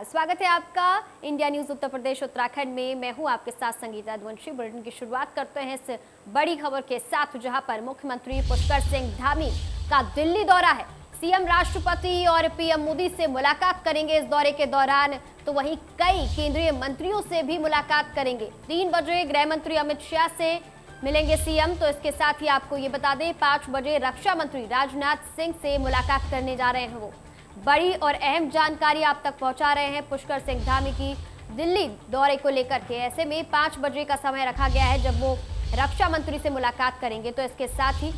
स्वागत है आपका इंडिया न्यूज उत्तर प्रदेश उत्तराखंड में। मैं हूं आपके साथ संगीता द्वंशी। बुलेटिन की शुरुआत करते हैं इस बड़ी खबर के साथ, जहां पर मुख्यमंत्री पुष्कर सिंह धामी का दिल्ली दौरा है। सीएम राष्ट्रपति और पीएम मोदी से मुलाकात करेंगे इस दौरे के दौरान, तो वहीं कई केंद्रीय मंत्रियों से भी मुलाकात करेंगे। 3 बजे गृह मंत्री अमित शाह से मिलेंगे सीएम। तो इसके साथ ही आपको ये बता दें, 5 बजे रक्षा मंत्री राजनाथ सिंह से मुलाकात करने जा रहे हैं। वो बड़ी और अहम जानकारी आप तक पहुंचा रहे हैं पुष्कर सिंह धामी की दिल्ली दौरे को लेकर के। ऐसे में 5 बजे का समय रखा गया है जब वो रक्षा मंत्री से मुलाकात करेंगे। तो इसके साथ ही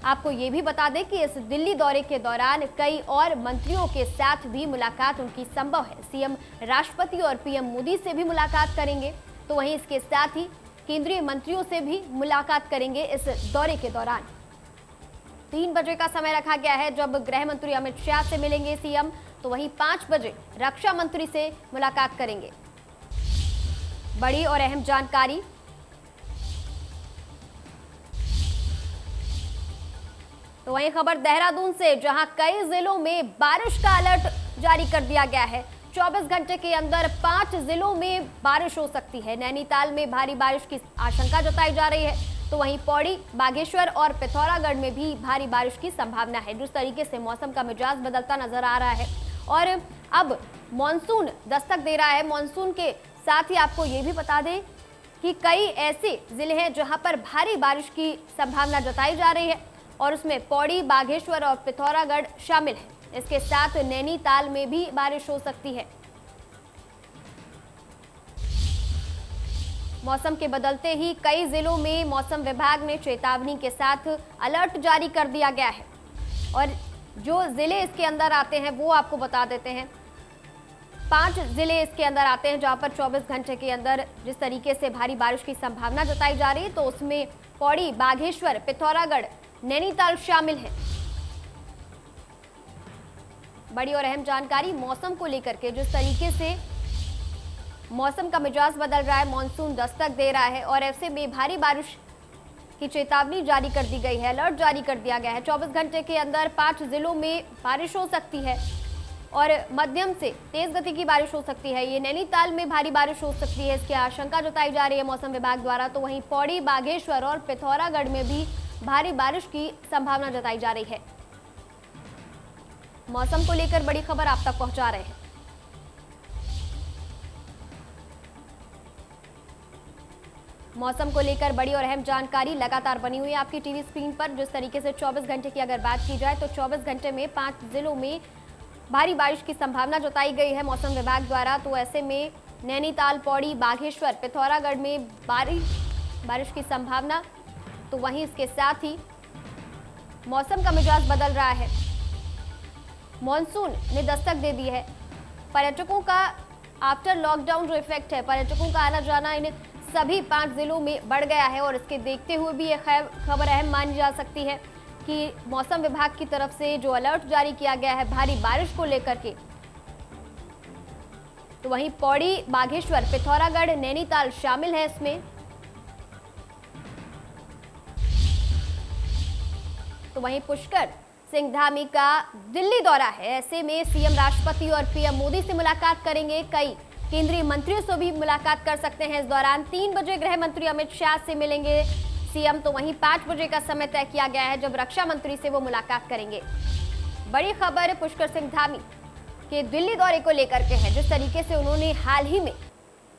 आपको ये भी बता दें कि इस दिल्ली दौरे के दौरान कई और मंत्रियों के साथ भी मुलाकात उनकी संभव है। सीएम राष्ट्रपति और पीएम मोदी से भी मुलाकात करेंगे, तो वहीं इसके साथ ही केंद्रीय मंत्रियों से भी मुलाकात करेंगे इस दौरे के दौरान। 3 बजे का समय रखा गया है जब गृह मंत्री अमित शाह से मिलेंगे सीएम, तो वहीं 5 बजे रक्षा मंत्री से मुलाकात करेंगे। बड़ी और अहम जानकारी। तो वहीं खबर देहरादून से, जहां कई जिलों में बारिश का अलर्ट जारी कर दिया गया है। 24 घंटे के अंदर 5 जिलों में बारिश हो सकती है। नैनीताल में भारी बारिश की आशंका जताई जा रही है, तो वहीं पौड़ी, बागेश्वर और पिथौरागढ़ में भी भारी बारिश की संभावना है। जिस तरीके से मौसम का मिजाज बदलता नजर आ रहा है और अब मॉनसून दस्तक दे रहा है। मॉनसून के साथ ही आपको ये भी बता दें कि कई ऐसे जिले हैं जहां पर भारी बारिश की संभावना जताई जा रही है और उसमें पौड़ी, बागेश्वर और पिथौरागढ़ शामिल है। इसके साथ नैनीताल में भी बारिश हो सकती है। मौसम के बदलते ही कई जिलों में मौसम विभाग ने चेतावनी के साथ अलर्ट जारी कर दिया गया है और जो जिले इसके अंदर आते हैं वो आपको बता देते हैं। 5 जिले इसके अंदर आते हैं जहां पर 24 घंटे के अंदर जिस तरीके से भारी बारिश की संभावना जताई जा रही है, तो उसमें पौड़ी, बागेश्वर, पिथौरागढ़, नैनीताल शामिल है। बड़ी और अहम जानकारी मौसम को लेकर के, जिस तरीके से मौसम का मिजाज बदल रहा है, मॉनसून दस्तक दे रहा है और ऐसे में भारी बारिश की चेतावनी जारी कर दी गई है, अलर्ट जारी कर दिया गया है। 24 घंटे के अंदर 5 जिलों में बारिश हो सकती है और मध्यम से तेज गति की बारिश हो सकती है। ये नैनीताल में भारी बारिश हो सकती है, इसकी आशंका जताई जा रही है मौसम विभाग द्वारा। तो वहीं पौड़ी, बागेश्वर और पिथौरागढ़ में भी भारी बारिश की संभावना जताई जा रही है। मौसम को लेकर बड़ी खबर आप तक पहुंचा रहे हैं। मौसम को लेकर बड़ी और अहम जानकारी लगातार बनी हुई है आपकी टीवी स्क्रीन पर। जिस तरीके से 24 घंटे की अगर बात की जाए तो 24 घंटे में 5 जिलों में भारी बारिश की संभावना जताई गई है मौसम विभाग द्वारा। तो ऐसे में नैनीताल, पौड़ी, बागेश्वर, पिथौरागढ़ में बारिश की संभावना। तो वहीं इसके साथ ही मौसम का मिजाज बदल रहा है, मॉनसून ने दस्तक दे दी है। पर्यटकों का आफ्टर लॉकडाउन जो इफेक्ट है, पर्यटकों का आना जाना इन सभी 5 जिलों में बढ़ गया है और इसके देखते हुए भी यह खबर अहम मानी जा सकती है कि मौसम विभाग की तरफ से जो अलर्ट जारी किया गया है भारी बारिश को लेकर के, तो वहीं पौड़ी, बागेश्वर, पिथौरागढ़, नैनीताल शामिल है इसमें। तो वहीं पुष्कर सिंह धामी का दिल्ली दौरा है। ऐसे में सीएम राष्ट्रपति और पीएम मोदी से मुलाकात करेंगे। कई केंद्रीय मंत्रियों से भी मुलाकात कर सकते हैं इस दौरान। 3 बजे गृह मंत्री अमित शाह से मिलेंगे सीएम, तो वहीं 5 बजे का समय तय किया गया है जब रक्षा मंत्री से वो मुलाकात करेंगे। बड़ी खबर पुष्कर सिंह धामी के दिल्ली दौरे को लेकर के है। जिस तरीके से उन्होंने हाल ही में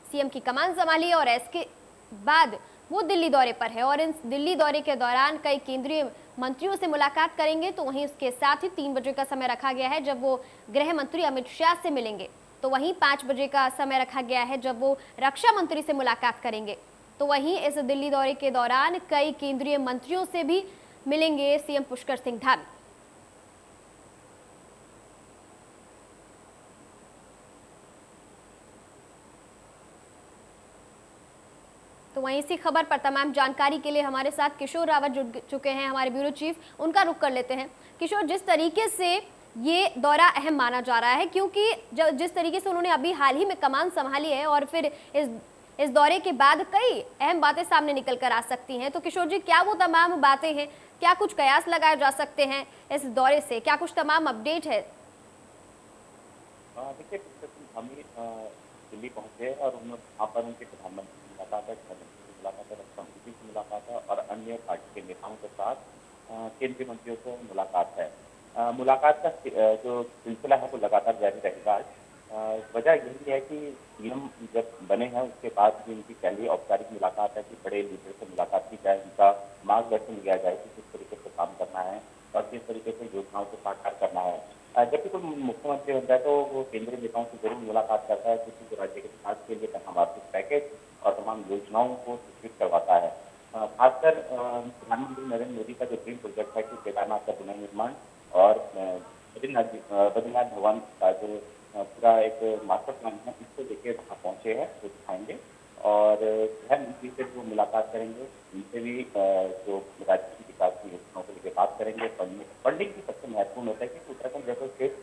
सीएम की कमान संभाली और इसके बाद वो दिल्ली दौरे पर है और इस दिल्ली दौरे के दौरान कई केंद्रीय मंत्रियों से मुलाकात करेंगे। तो वहीं उसके साथ ही 3 बजे का समय रखा गया है जब वो गृह मंत्री अमित शाह से मिलेंगे। तो वहीं 5 बजे का समय रखा गया है जब वो रक्षा मंत्री से मुलाकात करेंगे। तो वहीं इस दिल्ली दौरे के दौरान कई केंद्रीय मंत्रियों से भी मिलेंगे सीएम पुष्कर सिंह धामी। तो वहीं इसी खबर पर तमाम जानकारी के लिए हमारे साथ किशोर रावत जुड़ चुके हैं, हमारे ब्यूरो चीफ। उनका रुख कर लेते हैं। किशोर, जिस तरीके से ये दौरा अहम माना जा रहा है, क्योंकि जिस तरीके से उन्होंने अभी हाल ही में कमान संभाली है और फिर इस दौरे के बाद कई अहम बातें सामने निकल कर आ सकती हैं, तो किशोर जी, क्या वो तमाम बातें हैं, क्या कुछ कयास लगाए जा सकते हैं इस दौरे से, क्या कुछ तमाम अपडेट है? देखिए धामी दिल्ली पहुंचे और उन्होंने वहाँ पर उनके प्रधानमंत्री से मुलाकात है, गृहमंत्री से मुलाकात है, रक्षा मंत्री से मुलाकात है और अन्य पार्टी के नेताओं के साथ केंद्रीय मंत्रियों से मुलाकात है। मुलाकात का जो सिलसिला है वो लगातार जारी रहेगा आज। वजह यही है कि सीएम जब बने हैं उसके बाद भी उनकी पहली औपचारिक मुलाकात है कि बड़े लीडर से मुलाकात की जाए, उनका मार्गदर्शन लिया जाए कि किस तरीके से काम करना है और किस तरीके से योजनाओं को साकार करना है। जब भी कोई मुख्यमंत्री बनता है तो वो केंद्रीय नेताओं से जरूर मुलाकात करता है, किसी भी राज्य के विकास के लिए तमाम आर्थिक पैकेज और तमाम योजनाओं को स्वीकृत करवाता है। खासकर प्रधानमंत्री नरेंद्र मोदी का जो ड्रीम प्रोजेक्ट है कि केदारनाथ का पुनर्निर्माण और बद्रीनाथ भगवान का जो पूरा एक मास्टर प्लान है, इसको लेके वहाँ पहुंचे हैं, वो दिखाएंगे और प्रधानमंत्री से जो मुलाकात करेंगे उनसे भी जो राज्य की विकास की योजनाओं को लेकर बात करेंगे। फंडिंग की सबसे महत्वपूर्ण होता है कि उत्तराखंड जैसे स्टेट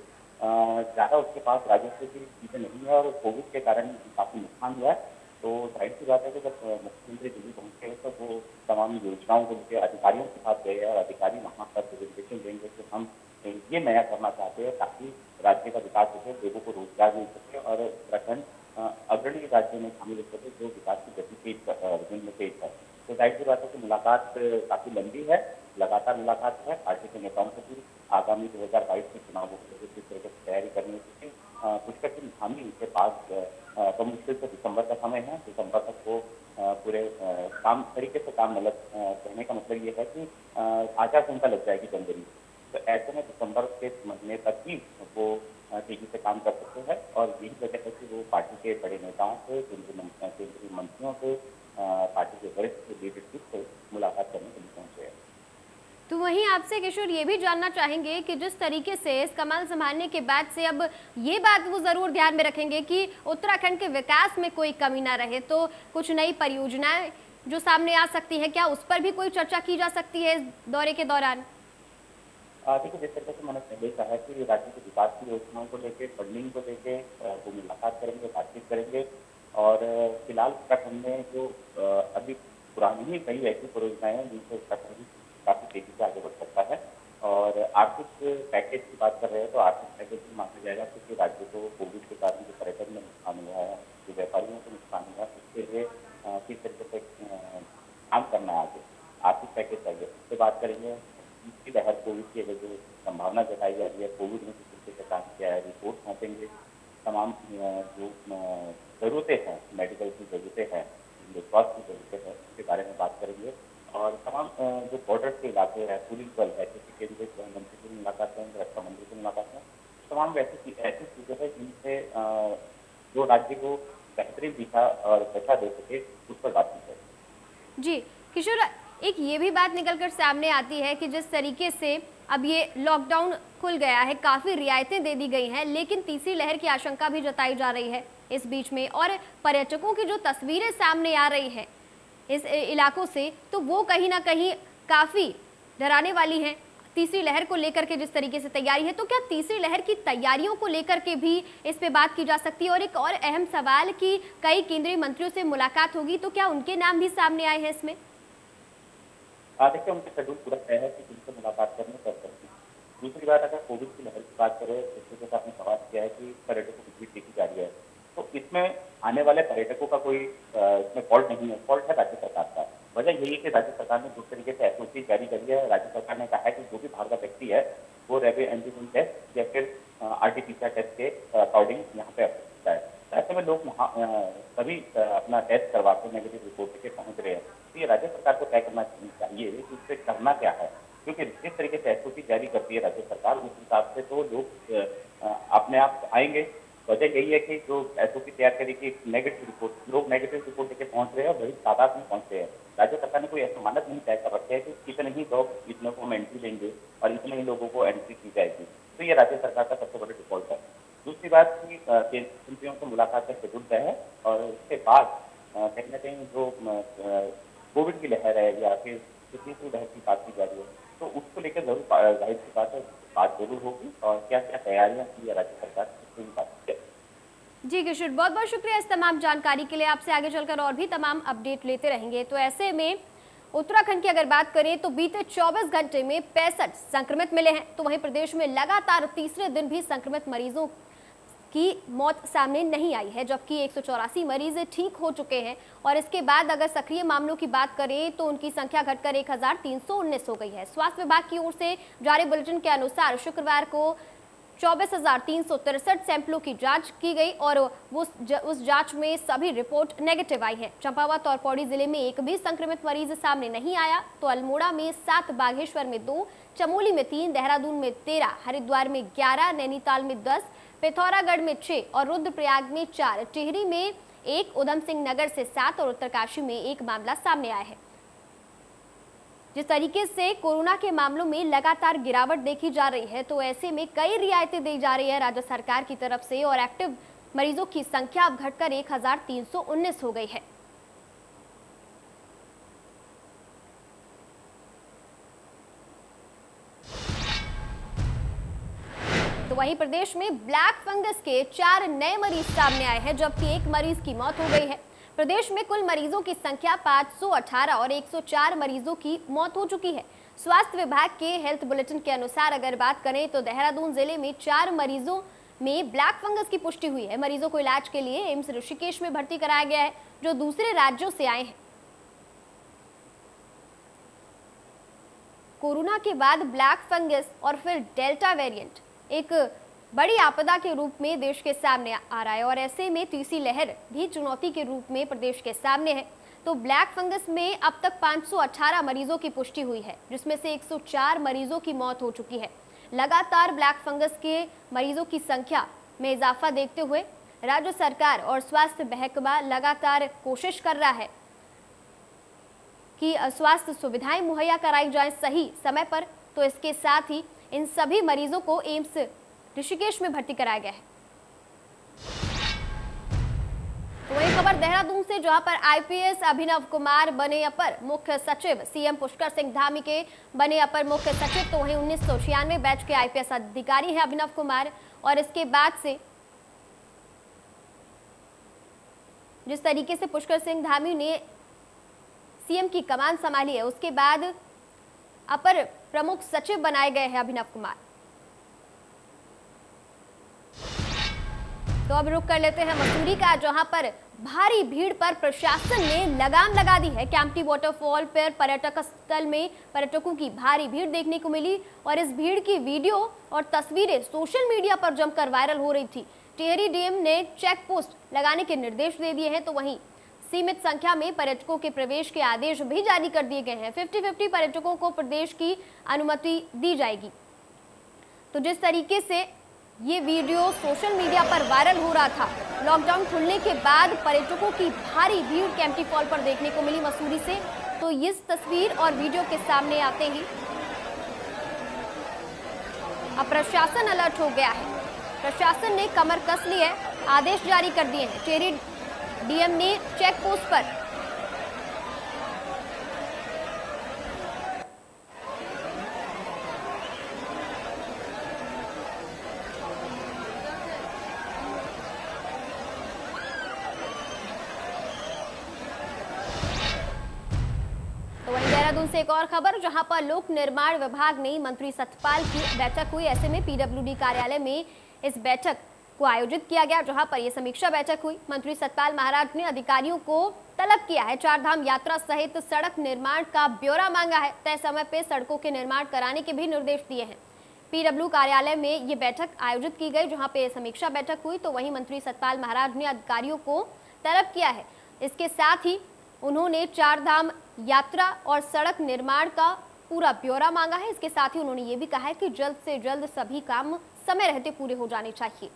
ज़्यादा उसके पास राजस्व की चीज़ें नहीं है और कोविड के कारण काफ़ी नुकसान हुआ है। तो जाहिर सी बात है कि जब मुख्यमंत्री दिल्ली पहुंचे तो वो तमाम योजनाओं को लेकर अधिकारियों के साथ गए और अधिकारी वहाँ पर प्रेजेंटेशन देंगे कि हम ये नया करना चाहते हैं ताकि राज्य का विकास हो सके, लोगों को रोजगार मिल सके और उत्तराखंड अग्रणी राज्यों में शामिल हो सके जो विकास की गति तेज है। तो जाहिर सी बात है कि मुलाकात काफी लंबी है, लगातार मुलाकात है। पार्टी के नेताओं से भी आगामी 2022 के चुनावों को लेकर किस तरीके से तैयारी करनी है, क्योंकि पुष्कर सिंह धामी उनके पास मुश्किल से दिसंबर का समय है। दिसंबर तक वो पूरे काम तरीके से काम मतलब कहने का मतलब ये है कि आचार संहिता लग जाएगी जनवरी। तो ऐसे में दिसंबर के महीने तक ही वो तेजी से काम कर सकते हैं और यही वजह है कि वो पार्टी के बड़े नेताओं से, केंद्रीय मंत्रियों से, पार्टी के वरिष्ठ लीडरशिप से मुलाकात करने के लिए पहुंचे हैं। तो वहीं आपसे किशोर ये भी जानना चाहेंगे कि जिस तरीके से इस कमान संभालने के बाद से अब ये बात वो जरूर ध्यान में रखेंगे कि उत्तराखंड के विकास में कोई कमी ना रहे, तो कुछ नई परियोजनाएं जो सामने आ सकती है, क्या उस पर भी कोई चर्चा की जा सकती है इस दौरे के दौरान? देखिए, जिस तरीके से मैंने पहले कहा कि राज्य के विकास की योजनाओं को लेकर, फंडिंग को लेकर वो मुलाकात करेंगे, बातचीत करेंगे और फिलहाल उत्तराखंड में जो अभी पुरानी ही कई ऐसी परियोजनाएं हैं जिनसे उत्तराखंड काफी तेजी से आगे बढ़ सकता है। और आर्थिक पैकेज की बात कर रहे हैं तो आर्थिक पैकेज भी मांगा जाएगा, क्योंकि राज्य को कोविड के कारण जो पर्यटन में नुकसान हुआ है, जो व्यापारियों को नुकसान हुआ है, उसके लिए किस तरीके से काम करना है आगे, आर्थिक पैकेज चाहिए, उससे बात करेंगे। इसकी लहर कोविड की अगर जो संभावना जताई जा रही है, कोविड में किस तरीके से काम किया है, रिपोर्ट सौंपेंगे। तमाम जो जरूरतें हैं, मेडिकल की जरूरतें हैं, जो स्वास्थ्य की जरूरतें हैं, उसके बारे में बात करेंगे और तमाम जो बॉर्डर के इलाके हैं, पुलिस बल है, जैसे केंद्रीय गृहमंत्री से मुलाकात करेंगे, रक्षा मंत्री से मुलाकात करें, तमाम ऐसी चीजें हैं जिनसे जो राज्य को बेहतरीन दिशा और दशा दे सके, उस पर बातचीत करें। जी किशोर, एक ये भी बात निकलकर सामने आती है कि जिस तरीके से अब ये लॉकडाउन खुल गया है, काफी रियायतें दे दी गई हैं, लेकिन तीसरी लहर की आशंका भी जताई जा रही है इस बीच में, और पर्यटकों की जो तस्वीरें सामने आ रही हैं इस इलाकों से, तो वो कहीं ना कहीं काफी डराने वाली हैं तीसरी लहर को लेकर के जिस तरीके से तैयारी है। तो क्या तीसरी लहर की तैयारियों को लेकर के भी इस पे बात की जा सकती है? और एक और अहम सवाल कि कई केंद्रीय मंत्रियों से मुलाकात होगी, तो क्या उनके नाम भी सामने आए हैं इसमें? देखिए, उनका शेड्यूल पूरा तय है कि जिनसे मुलाकात करनी कर सकती है। दूसरी बात, अगर कोविड की लहर की बात करें, जैसे कि आपने सवाल किया है कि पर्यटकों की भीड़ देखी जा रही है, तो इसमें आने वाले पर्यटकों का कोई इसमें फॉल्ट नहीं है, फॉल्ट है राज्य सरकार का। वजह यही है कि राज्य सरकार ने जिस तरीके से एसओपी जारी करी है, राज्य सरकार ने कहा है कि जो भी बाहर का व्यक्ति है वो रैपिड एंटीजन टेस्ट या फिर आरटीपीसीआर टेस्ट के अकॉर्डिंग यहाँ पे आ सकता है। ऐसे में लोग सभी अपना टेस्ट करवा के नेगेटिव रिपोर्ट लेके पहुंच रहे हैं। तो ये राज्य सरकार को तय करना चाहिए कि इससे करना क्या है, क्योंकि जिस तरीके से एसओपी जारी करती है राज्य सरकार, उस हिसाब से तो लोग अपने आप आएंगे। वजह यही है कि जो एसओपी तैयार करेगी, नेगेटिव रिपोर्ट, लोग नेगेटिव रिपोर्ट लेके पहुंच रहे हैं और बड़ी तादाद में पहुंच रहे हैं। राज्य सरकार ने कोई ऐसा मानक नहीं तय कर रखे है कि इतने ही लोग, इतने को हम एंट्री देंगे और इतने ही लोगों को एंट्री की जाएगी। तो ये राज्य सरकार का सबसे बड़ा डिफॉल्ट है। दूसरी बात की केंद्रीय मंत्रियों से मुलाकात का शेड्यूल तय है और उसके बाद कहीं ना कहीं जो कोविड की लहर है या फिर तीसरी लहर की बात की जा रही है, तो उसको लेकर जरूर जाहिर सी बात है बात जरूर होगी और क्या क्या तैयारियां की है राज्य सरकार उसकी बात की। जी किशोर, बहुत बहुत शुक्रिया इस तमाम जानकारी के लिए। आपसे आगे चलकर और भी तमाम अपडेट लेते रहेंगे। तो ऐसे में उत्तराखंड की अगर बात करें तो बीते 24 घंटे में 65 संक्रमित मिले हैं, तो वहीं प्रदेश में लगातार तीसरे दिन भी संक्रमित मरीजों की मौत सामने नहीं आई है, जबकि 184 मरीज ठीक हो चुके हैं। और इसके बाद अगर सक्रिय मामलों की बात करें तो उनकी संख्या घटकर 1319 हो गई है। स्वास्थ्य विभाग की ओर से जारी बुलेटिन के अनुसार शुक्रवार को 24,363 सैंपलों की जांच की गई और उस जांच में सभी रिपोर्ट नेगेटिव आई है। चंपावत और पौड़ी जिले में एक भी संक्रमित मरीज सामने नहीं आया, तो अल्मोड़ा में 7, बागेश्वर में 2, चमोली में 3, देहरादून में 13, हरिद्वार में 11, नैनीताल में 10, पिथौरागढ़ में 6 और रुद्रप्रयाग में 4, टिहरी में 1, उधम सिंह नगर से 7 और उत्तरकाशी में 1 मामला सामने आया है। जिस तरीके से कोरोना के मामलों में लगातार गिरावट देखी जा रही है, तो ऐसे में कई रियायतें दी जा रही है राज्य सरकार की तरफ से और एक्टिव मरीजों की संख्या अब घटकर 1319 हो गई है। तो वहीं प्रदेश में ब्लैक फंगस के 4 नए मरीज सामने आए हैं, जबकि 1 मरीज की मौत हो गई है। प्रदेश में कुल मरीजों की संख्या 518 और 104 मरीजों की मौत हो चुकी है। स्वास्थ्य विभाग के हेल्थ बुलेटिन के अनुसार अगर बात करें तो देहरादून जिले में 4 मरीजों में ब्लैक फंगस की पुष्टि हुई है। मरीजों को इलाज के लिए एम्स ऋषिकेश में भर्ती कराया गया है, जो दूसरे राज्यों से आए हैं। कोरोना के बाद ब्लैक फंगस और फिर डेल्टा वेरिएंट एक बड़ी आपदा के रूप में देश के सामने आ रहा है और ऐसे में तीसरी लहर भी चुनौती के रूप में प्रदेश के सामने है। तो ब्लैक फंगस में अब तक 518 मरीजों की पुष्टि हुई है, जिसमें से 104 मरीजों की मौत हो चुकी है। लगातार ब्लैक फंगस के मरीजों की संख्या में इजाफा देखते हुए राज्य सरकार और स्वास्थ्य महकमा लगातार कोशिश कर रहा है कि स्वास्थ्य सुविधाएं मुहैया कराई जाएं सही समय पर। तो इसके साथ ही इन सभी मरीजों को एम्स ऋषिकेश में भर्ती कराया गया है। तो वही खबर देहरादून से, जहां पर आईपीएस अभिनव कुमार बने अपर मुख्य सचिव, सीएम पुष्कर सिंह धामी के बने अपर मुख्य सचिव। तो वही 1996 बैच के आईपीएस अधिकारी हैं अभिनव कुमार और इसके बाद से जिस तरीके से पुष्कर सिंह धामी ने सीएम की कमान संभाली है, उसके बाद अपर प्रमुख सचिव बनाए गए हैं अभिनव कुमार। तो अब रुक कर लेते हैं मसूरी का, जहां पर भारी भीड़ पर प्रशासन ने लगाम लगा दी है। कैंपटी वाटरफॉल पर पर्यटक स्थल में पर्यटकों की भारी भीड़ देखने को मिली और इस भीड़ की वीडियो और तस्वीरें सोशल मीडिया पर जमकर वायरल हो रही थी। टिहरी डीएम ने चेक पोस्ट लगाने के निर्देश दे दिए हैं। तो वहीं सीमित संख्या में पर्यटकों के प्रवेश के आदेश भी जारी कर दिए गए हैं। 50-50 पर्यटकों को प्रवेश की अनुमति दी जाएगी। तो जिस तरीके से ये वीडियो सोशल मीडिया पर वायरल हो रहा था, लॉकडाउन खुलने के बाद पर्यटकों की भारी भीड़ कैंपटी फॉल पर देखने को मिली मसूरी से। तो इस तस्वीर और वीडियो के सामने आते ही अब प्रशासन अलर्ट हो गया है। प्रशासन ने कमर कस ली है, आदेश जारी कर दिए हैं। टिहरी डीएम ने चेक पोस्ट पर तो वहीं देहरादून से एक और खबर, जहां पर लोक निर्माण विभाग ने मंत्री सतपाल की बैठक हुई। ऐसे में पीडब्ल्यूडी कार्यालय में इस बैठक को आयोजित किया गया, जहां पर यह समीक्षा बैठक हुई। मंत्री सतपाल महाराज ने अधिकारियों को तलब किया है, 4 धाम यात्रा सहित सड़क निर्माण का ब्यौरा मांगा है। तय समय पे सड़कों के निर्माण कराने के भी निर्देश दिए हैं। पीडब्ल्यू कार्यालय में ये बैठक आयोजित की गई, जहां पे समीक्षा बैठक हुई। तो वहीं मंत्री सतपाल महाराज ने अधिकारियों को तलब किया है। इसके साथ ही उन्होंने 4 धाम यात्रा और सड़क निर्माण का पूरा ब्यौरा मांगा है। इसके साथ ही उन्होंने ये भी कहा है कि जल्द से जल्द सभी काम समय रहते पूरे हो जाने चाहिए।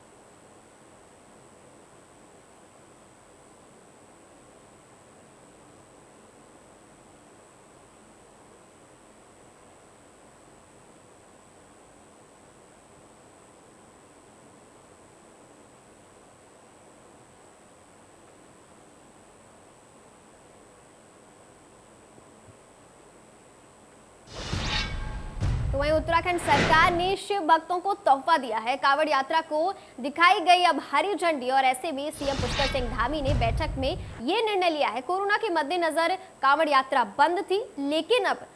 तो वहीं उत्तराखंड सरकार ने शिव भक्तों को तोहफा दिया है। कांवड़ यात्रा को दिखाई गई अब हरी झंडी और ऐसे में सीएम पुष्कर सिंह धामी ने बैठक में ये निर्णय लिया है। कोरोना के मद्देनजर कांवड़ यात्रा बंद थी, लेकिन अब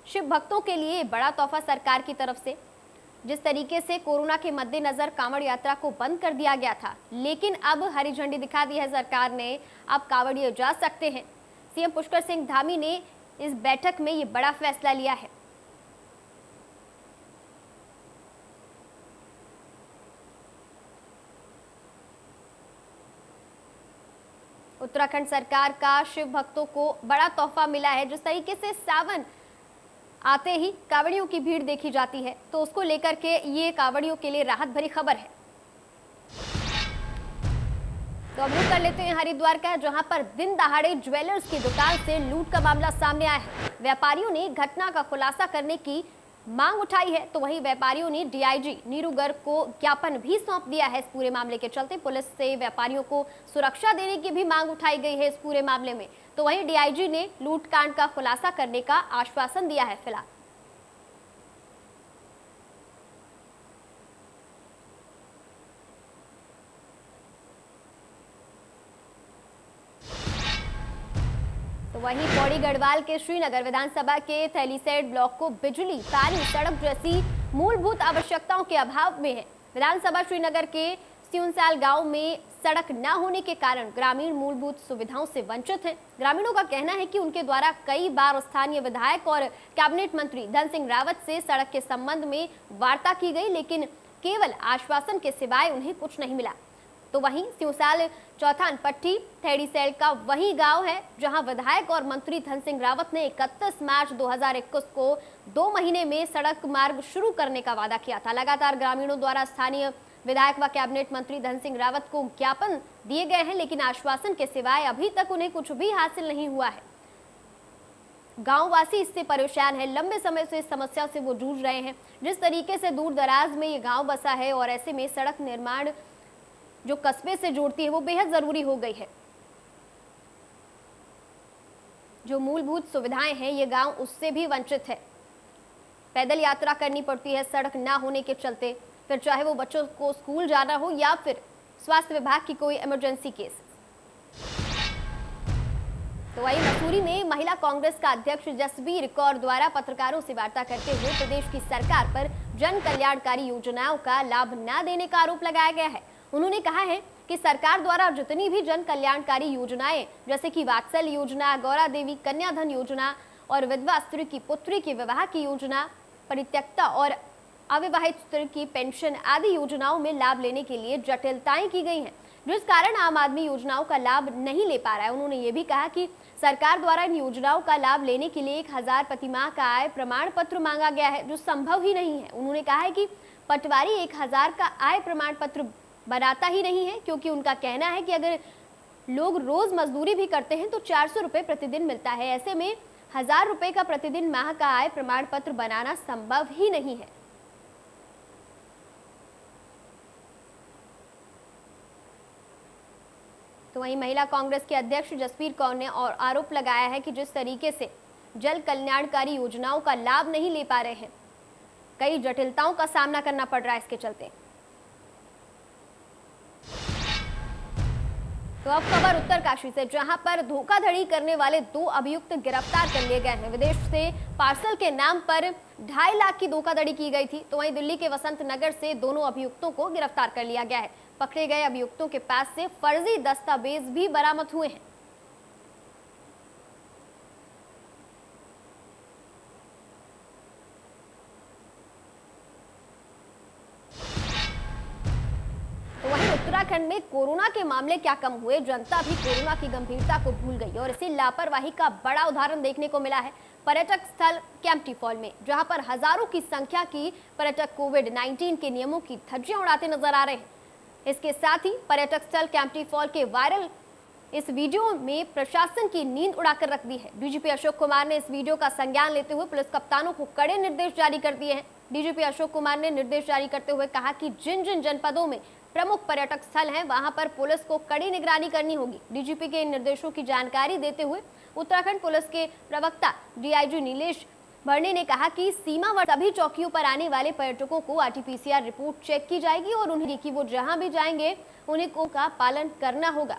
शिव भक्तों के लिए बड़ा तोहफा सरकार की तरफ से जिस तरीके से कोरोना के मद्देनजर कांवड़ यात्रा को बंद कर दिया गया था, लेकिन अब हरी झंडी दिखा दी है सरकार ने, अब कांवड़िए जा सकते हैं। सीएम पुष्कर सिंह धामी ने इस बैठक में ये बड़ा फैसला लिया है। उत्तराखंड सरकार का शिव भक्तों को बड़ा तोहफा मिला है। जिस तरीके से सावन आते ही कांवड़ियों की भीड़ देखी जाती है, तो उसको लेकर के ये कांवड़ियों के लिए राहत भरी खबर है। तो अब रुक कर लेते हैं हरिद्वार का, जहां पर दिन दहाड़े ज्वेलर्स की दुकान से लूट का मामला सामने आया है। व्यापारियों ने घटना का खुलासा करने की मांग उठाई है, तो वहीं व्यापारियों ने डीआईजी नीरू गर्ग को ज्ञापन भी सौंप दिया है। इस पूरे मामले के चलते पुलिस से व्यापारियों को सुरक्षा देने की भी मांग उठाई गई है इस पूरे मामले में। तो वहीं डीआईजी ने लूटकांड का खुलासा करने का आश्वासन दिया है फिलहाल। तो वहीं पौड़ी गढ़वाल के श्रीनगर विधानसभा के थैलीसैट ब्लॉक को बिजली, पानी, सड़क जैसी मूलभूत आवश्यकताओं के अभाव में है। विधानसभा श्रीनगर के सिउनसाल गांव में सड़क न होने के कारण ग्रामीण मूलभूत सुविधाओं से वंचित हैं। ग्रामीणों का कहना है कि उनके द्वारा कई बार स्थानीय विधायक और कैबिनेट मंत्री धन सिंह रावत से सड़क के संबंध में वार्ता की गई, लेकिन केवल आश्वासन के सिवाय उन्हें कुछ नहीं मिला। तो वहीं सिउसाल चौथान पट्टी थैलीसैट का वही गांव है जहां विधायक और मंत्री धन सिंह रावत ने 31 मार्च 2021 को 2 महीने में सड़क मार्ग शुरू करने का वादा किया था। लगातार ग्रामीणों द्वारा स्थानीय विधायक व कैबिनेट मंत्री धन सिंह रावत को ज्ञापन दिए गए हैं, लेकिन आश्वासन के सिवाय अभी तक उन्हें कुछ भी हासिल नहीं हुआ है। गांववासी इससे परेशान है, लंबे समय से इस समस्या से वो जूझ रहे हैं। जिस तरीके से दूर दराज में ये गांव बसा है और ऐसे में सड़क निर्माण जो कस्बे से जोड़ती है वो बेहद जरूरी हो गई है। जो मूलभूत सुविधाएं हैं ये गांव उससे भी वंचित है। पैदल यात्रा करनी पड़ती है सड़क ना होने के चलते, फिर चाहे वो बच्चों को स्कूल जाना हो या फिर स्वास्थ्य विभाग की कोई इमरजेंसी केस। तो वहीं मसूरी में महिला कांग्रेस का अध्यक्ष जसबीर कौर द्वारा पत्रकारों से वार्ता करते हुए प्रदेश की सरकार पर जन कल्याणकारी योजनाओं का लाभ न देने का आरोप लगाया गया है। उन्होंने कहा है कि सरकार द्वारा जितनी भी जन कल्याणकारी योजनाएं जैसे कि वात्सल्य योजना, गौरा देवी कन्या धन योजना और विधवा स्त्री की पुत्री की विवाह की योजना, परित्यक्ता और अविवाहित स्त्री की पेंशन आदि योजनाओं में लाभ लेने के लिए जटिलताएं की गई हैं, जिस कारण आम आदमी योजनाओं का लाभ नहीं ले पा रहा है। उन्होंने ये भी कहा कि सरकार द्वारा इन योजनाओं का लाभ लेने के लिए 1000 प्रतिमाह का आय प्रमाण पत्र मांगा गया है, जो संभव ही नहीं है। उन्होंने कहा है कि पटवारी 1000 का आय प्रमाण पत्र बनाता ही नहीं है, क्योंकि उनका कहना है कि अगर लोग रोज मजदूरी भी करते हैं तो 400 रुपए प्रतिदिन मिलता है। ऐसे में 1000 रुपए का प्रतिदिन माह का आय प्रमाण पत्र बनाना संभव ही नहीं है। तो वहीं महिला कांग्रेस के अध्यक्ष जसबीर कौर ने और आरोप लगाया है कि जिस तरीके से जल कल्याणकारी योजनाओं का लाभ नहीं ले पा रहे हैं, कई जटिलताओं का सामना करना पड़ रहा है इसके चलते। तो अब खबर उत्तरकाशी से, जहां पर धोखाधड़ी करने वाले 2 अभियुक्त गिरफ्तार कर लिए गए हैं। विदेश से पार्सल के नाम पर 2.5 लाख की धोखाधड़ी की गई थी। तो वहीं दिल्ली के वसंत नगर से दोनों अभियुक्तों को गिरफ्तार कर लिया गया है। पकड़े गए अभियुक्तों के पास से फर्जी दस्तावेज भी बरामद हुए हैं। उत्तराखंड में कोरोना के मामले क्या कम हुए, जनता भी कोरोना की गंभीरता को भूल गई और इसी लापरवाही का बड़ा उदाहरण देखने को मिला है पर्यटक स्थल कैंपटी फॉल में, जहां पर हजारों की संख्या की पर्यटक कोविड-19 के नियमों की धज्जियां उड़ाते नजर आ रहे हैं। इसके साथ ही पर्यटक स्थल कैंपटी फॉल के वायरल इस वीडियो में प्रशासन की नींद उड़ाकर रख दी है। डीजीपी अशोक कुमार ने इस वीडियो का संज्ञान लेते हुए पुलिस कप्तानों को कड़े निर्देश जारी कर दिए हैं। डीजीपी अशोक कुमार ने निर्देश जारी करते हुए कहा कि जिन जिन जनपदों में प्रमुख पर्यटक स्थल हैं वहां पर पुलिस को कड़ी निगरानी करनी होगी। डीजीपी के इन निर्देशों की जानकारी देते हुए उत्तराखंड पुलिस के प्रवक्ता डीआईजी नीलेश भरने ने कहा कि सीमावर्ती सभी चौकियों पर आने वाले पर्यटकों को आरटीपीसीआर रिपोर्ट चेक की जाएगी और उन्हें कि वो जहां भी जाएंगे उन्हें को का पालन करना होगा।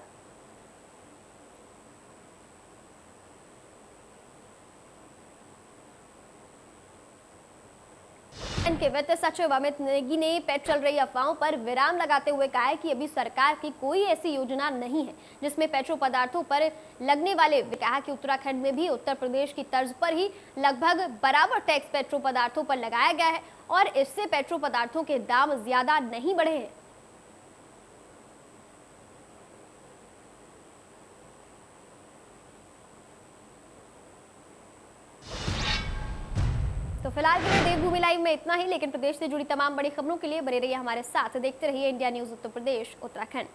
के वित्त सचिव अमित नेगी ने चल रही अफवाहों पर विराम लगाते हुए कहा है कि अभी सरकार की कोई ऐसी योजना नहीं है जिसमें पेट्रो पदार्थों पर लगने वाले, कहा कि उत्तराखंड में भी उत्तर प्रदेश की तर्ज पर ही लगभग बराबर टैक्स पेट्रो पदार्थों पर लगाया गया है और इससे पेट्रो पदार्थों के दाम ज्यादा नहीं बढ़े हैं। तो फिलहाल के लिए देवभूमि लाइव में इतना ही, लेकिन प्रदेश से जुड़ी तमाम बड़ी खबरों के लिए बने रहिए हमारे साथ, देखते रहिए इंडिया न्यूज उत्तर प्रदेश उत्तराखंड।